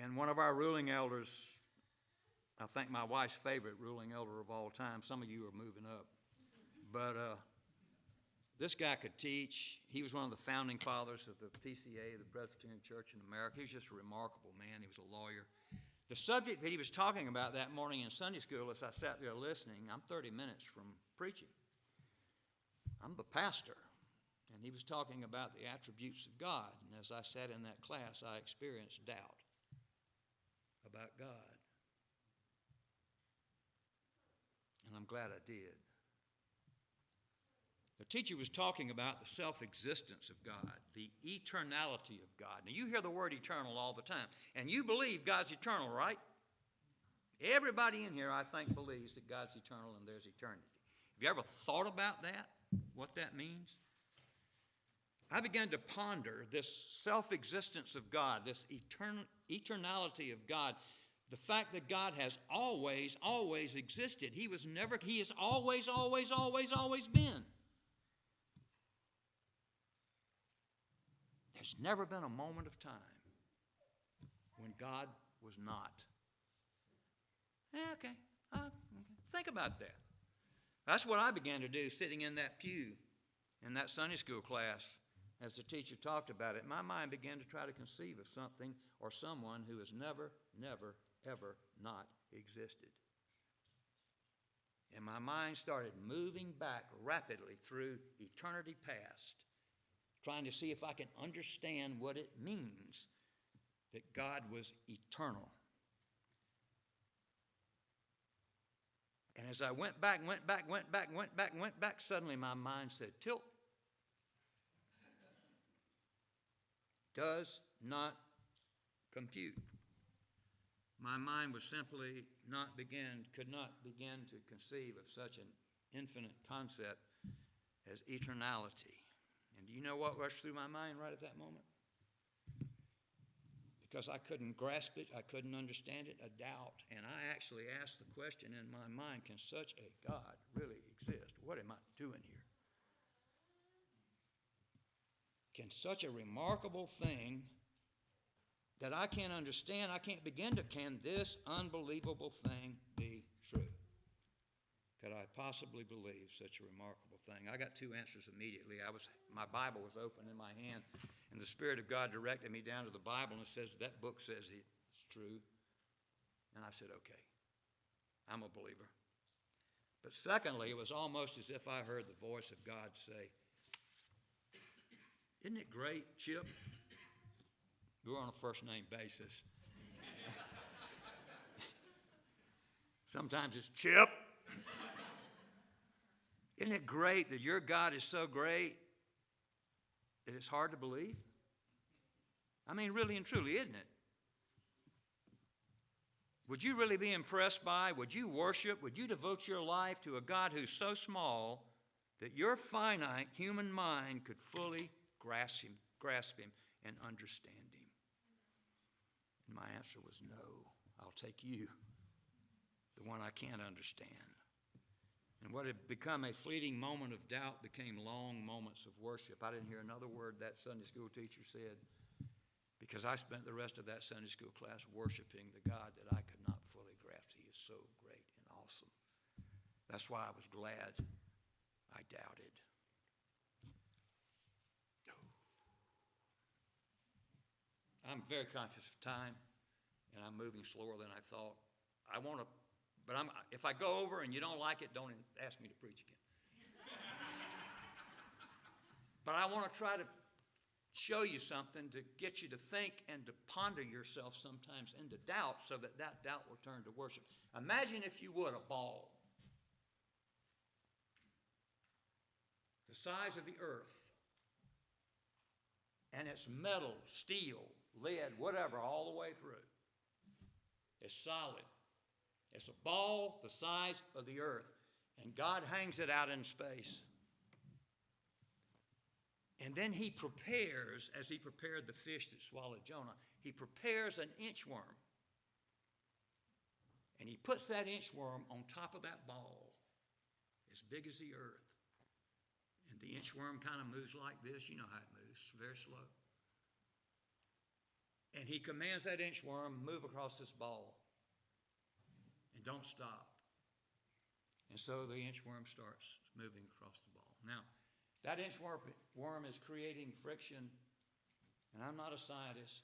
And one of our ruling elders, I think my wife's favorite ruling elder of all time, some of you are moving up, but this guy could teach. He was one of the founding fathers of the PCA, the Presbyterian Church in America. He was just a remarkable man. He was a lawyer. The subject that he was talking about that morning in Sunday school, as I sat there listening, I'm 30 minutes from preaching. I'm the pastor, and he was talking about the attributes of God. And as I sat in that class, I experienced doubt about God. And I'm glad I did. The teacher was talking about the self-existence of God, the eternality of God. Now, you hear the word eternal all the time, and you believe God's eternal, right? Everybody in here, I think, believes that God's eternal and there's eternity. Have you ever thought about that, what that means? I began to ponder this self-existence of God, this eternality of God, the fact that God has always, always existed. He has always, always, always, always been. There's never been a moment of time when God was not. Okay. Think about that. That's what I began to do sitting in that pew in that Sunday school class as the teacher talked about it. My mind began to try to conceive of something or someone who has never, never, ever not existed. And my mind started moving back rapidly through eternity past, trying to see if I can understand what it means that God was eternal. And as I went back, suddenly my mind said, tilt. Does not compute. My mind was simply could not begin to conceive of such an infinite concept as eternality. And do you know what rushed through my mind right at that moment? Because I couldn't grasp it, I couldn't understand it, a doubt. And I actually asked the question in my mind, can such a God really exist? What am I doing here? Can such a remarkable thing that I can't understand, I can't begin to, can this unbelievable thing be true? Could I possibly believe such a remarkable thing? I got two answers immediately. My Bible was open in my hand, and the Spirit of God directed me down to the Bible and says, that book says it's true. And I said, okay, I'm a believer. But secondly, it was almost as if I heard the voice of God say, isn't it great, Chip? We're on a first-name basis. Sometimes it's Chip. Isn't it great that your God is so great that it's hard to believe? I mean, really and truly, isn't it? Would you really be impressed by, would you worship, would you devote your life to a God who's so small that your finite human mind could fully grasp him, and understand him? And my answer was no. I'll take you, the one I can't understand. And what had become a fleeting moment of doubt became long moments of worship. I didn't hear another word that Sunday school teacher said because I spent the rest of that Sunday school class worshiping the God that I could not fully grasp. He is so great and awesome. That's why I was glad I doubted. I'm very conscious of time, and I'm moving slower than I thought. I want to, but if I go over and you don't like it, don't ask me to preach again. But I want to try to show you something to get you to think and to ponder yourself sometimes into doubt so that that doubt will turn to worship. Imagine, if you would, a ball the size of the earth, and it's metal, steel, lead, whatever, all the way through. It's solid. It's a ball the size of the earth, and God hangs it out in space. And then he prepares, as he prepared the fish that swallowed Jonah, he prepares an inchworm. And he puts that inchworm on top of that ball, as big as the earth. And the inchworm kind of moves like this. You know how it moves, very slow. And he commands that inchworm, move across this ball. And don't stop. And so the inchworm starts moving across the ball. Now, that inchworm is creating friction, and I'm not a scientist,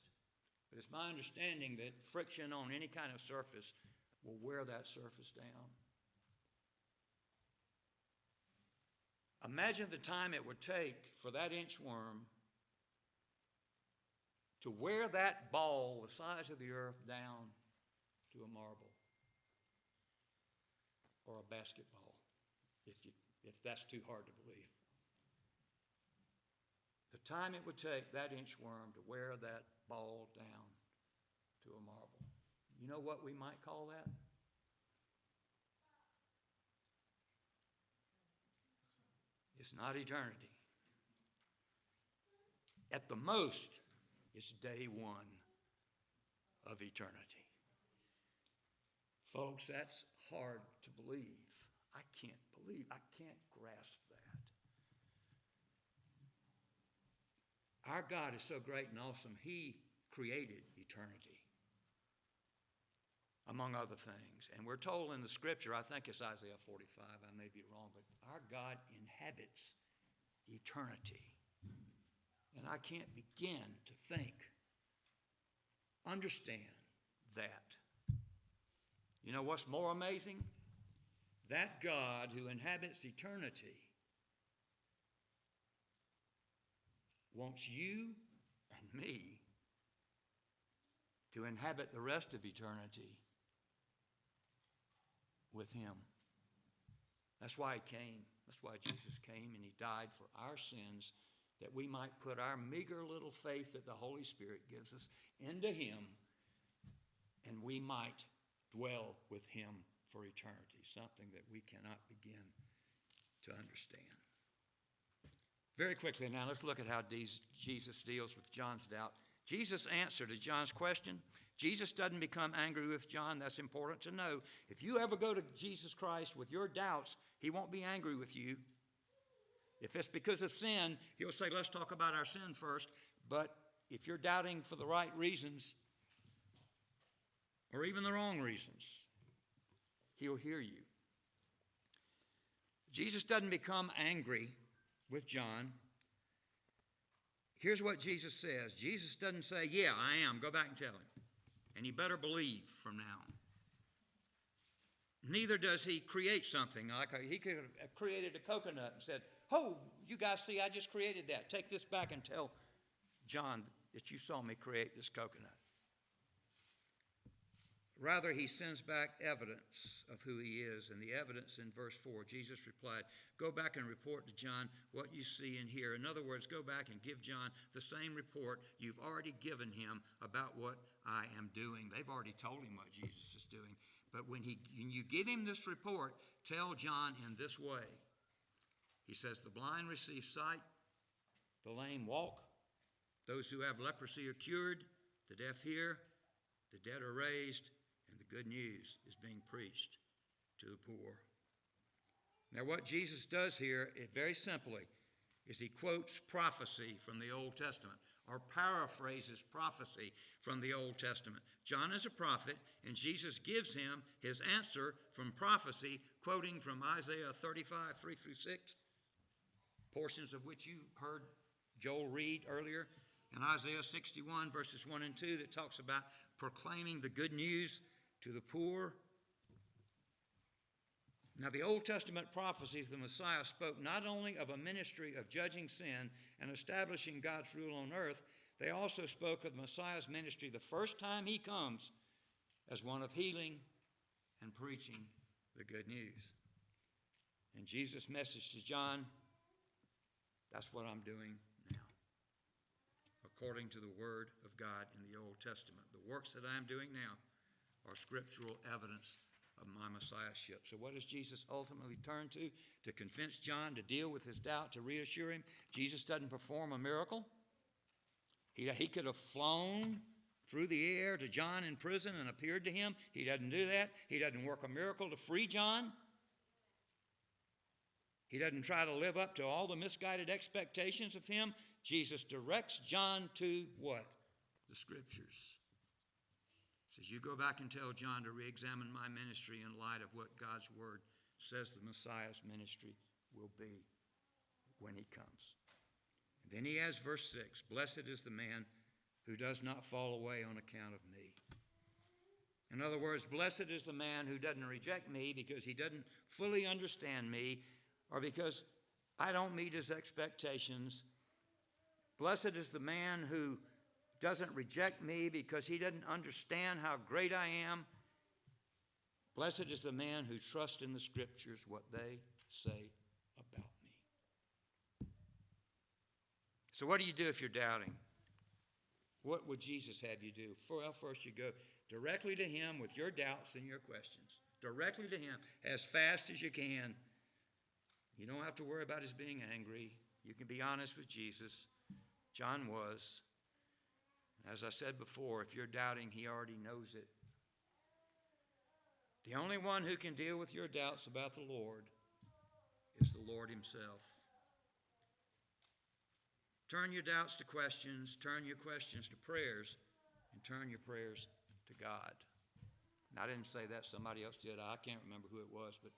but it's my understanding that friction on any kind of surface will wear that surface down. Imagine the time it would take for that inchworm to wear that ball the size of the earth down to a marble or a basketball, if that's too hard to believe. The time it would take that inchworm to wear that ball down to a marble. You know what we might call that? It's not eternity. At the most, it's day one of eternity. Folks, that's hard to believe. I can't grasp that. Our God is so great and awesome. He created eternity, among other things. And we're told in the scripture, I think it's Isaiah 45, I may be wrong, but our God inhabits eternity. And I can't begin to think, understand that. You know what's more amazing? That God who inhabits eternity wants you and me to inhabit the rest of eternity with him. That's why he came. That's why Jesus came, and he died for our sins, that we might put our meager little faith that the Holy Spirit gives us into him, and we might dwell with him for eternity, something that we cannot begin to understand. Very quickly now, let's look at how Jesus deals with John's doubt. Jesus' answer to John's question, Jesus doesn't become angry with John. That's important to know. If you ever go to Jesus Christ with your doubts, he won't be angry with you. If it's because of sin, he'll say, let's talk about our sin first. But if you're doubting for the right reasons, or even the wrong reasons, he'll hear you. Jesus doesn't become angry with John. Here's what Jesus says. Jesus doesn't say, yeah, I am. Go back and tell him. And he better believe from now on. Neither does he create something. Like he could have created a coconut and said, oh, you guys see, I just created that. Take this back and tell John that you saw me create this coconut. Rather, he sends back evidence of who he is. And the evidence in verse 4, Jesus replied, go back and report to John what you see and hear. In other words, go back and give John the same report you've already given him about what I am doing. They've already told him what Jesus is doing. But when you give him this report, tell John in this way. He says, the blind receive sight, the lame walk, those who have leprosy are cured, the deaf hear, the dead are raised, and the good news is being preached to the poor. Now what Jesus does here, very simply, is he quotes prophecy from the Old Testament. or paraphrases prophecy from the Old Testament. John is a prophet, and Jesus gives him his answer from prophecy, quoting from Isaiah 35, 3 through 6, portions of which you heard Joel read earlier, and Isaiah 61, verses 1 and 2, that talks about proclaiming the good news to the poor. Now, the Old Testament prophecies of the Messiah spoke not only of a ministry of judging sin and establishing God's rule on earth, they also spoke of the Messiah's ministry the first time he comes as one of healing and preaching the good news. And Jesus' message to John, that's what I'm doing now, according to the Word of God in the Old Testament. The works that I'm doing now are scriptural evidence of my messiahship. So what does Jesus ultimately turn to convince John to deal with his doubt, to reassure him? Jesus doesn't perform a miracle. He could have flown through the air to John in prison and appeared to him. He doesn't do that. He doesn't work a miracle to free John. He doesn't try to live up to all the misguided expectations of him. Jesus directs John to what? The Scriptures. He says, you go back and tell John to re-examine my ministry in light of what God's Word says the Messiah's ministry will be when he comes. And then he adds verse 6, blessed is the man who does not fall away on account of me. In other words, blessed is the man who doesn't reject me because he doesn't fully understand me or because I don't meet his expectations. Blessed is the man who doesn't reject me because he doesn't understand how great I am. Blessed is the man who trusts in the Scriptures, what they say about me. So what do you do if you're doubting? What would Jesus have you do? Well, first you go directly to him with your doubts and your questions. Directly to him as fast as you can. You don't have to worry about his being angry. You can be honest with Jesus. John was. As I said before, if you're doubting, he already knows it. The only one who can deal with your doubts about the Lord is the Lord himself. Turn your doubts to questions, turn your questions to prayers, and turn your prayers to God. Now, I didn't say that, somebody else did. I can't remember who it was, but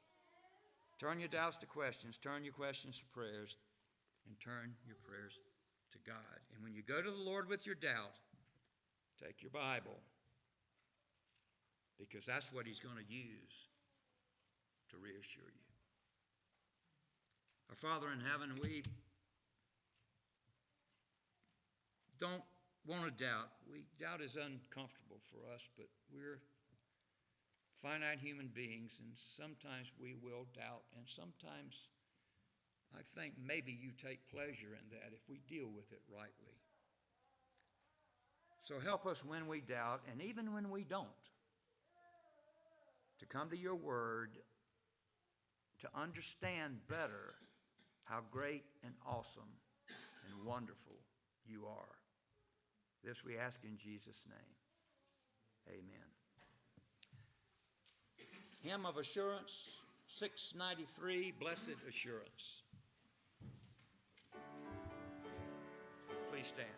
turn your doubts to questions, turn your questions to prayers, and turn your prayers to God. And when you go to the Lord with your doubt, take your Bible, because that's what he's going to use to reassure you. Our Father in heaven, we don't want to doubt. Doubt is uncomfortable for us, but we're finite human beings, and sometimes we will doubt, and sometimes I think maybe you take pleasure in that if we deal with it rightly. So help us when we doubt, and even when we don't, to come to your word, to understand better how great and awesome and wonderful you are. This we ask in Jesus' name. Amen. Hymn of Assurance, 693, Blessed Assurance. Please stand.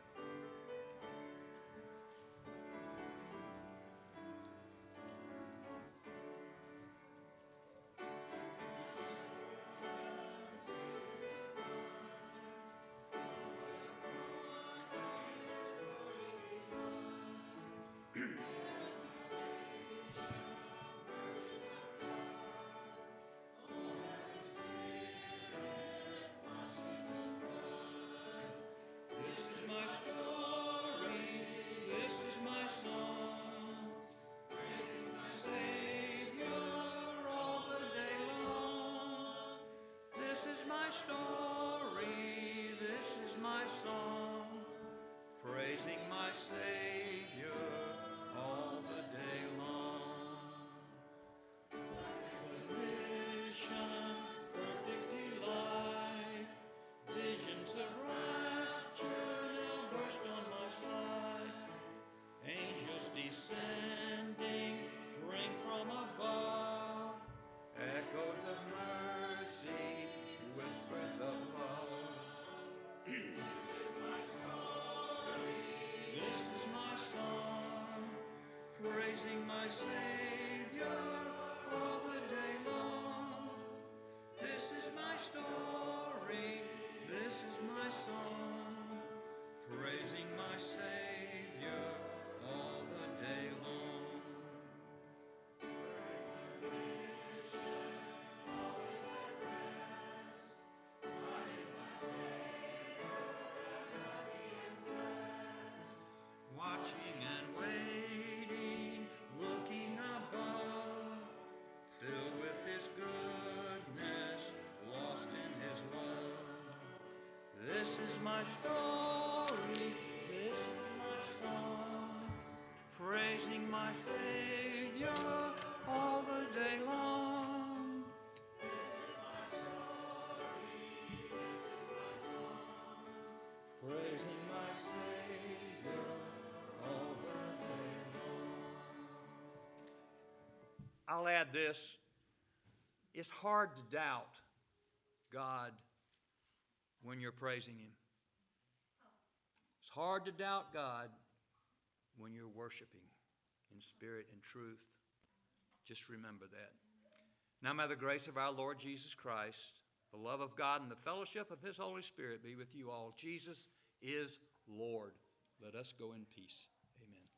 This is my my Savior all the day long. This is my story, this is my song, praising my Savior all the day long. Watching and waiting, looking above, filled with His goodness, lost in His love. This is my story, this is my song, praising my Savior all the day long. Praising my Savior all the day long. I'll add this. It's hard to doubt God when you're praising Him. It's hard to doubt God when you're worshiping in spirit and truth. Just remember that. Now may the grace of our Lord Jesus Christ, the love of God, and the fellowship of His Holy Spirit be with you all. Jesus is Lord. Let us go in peace. Amen.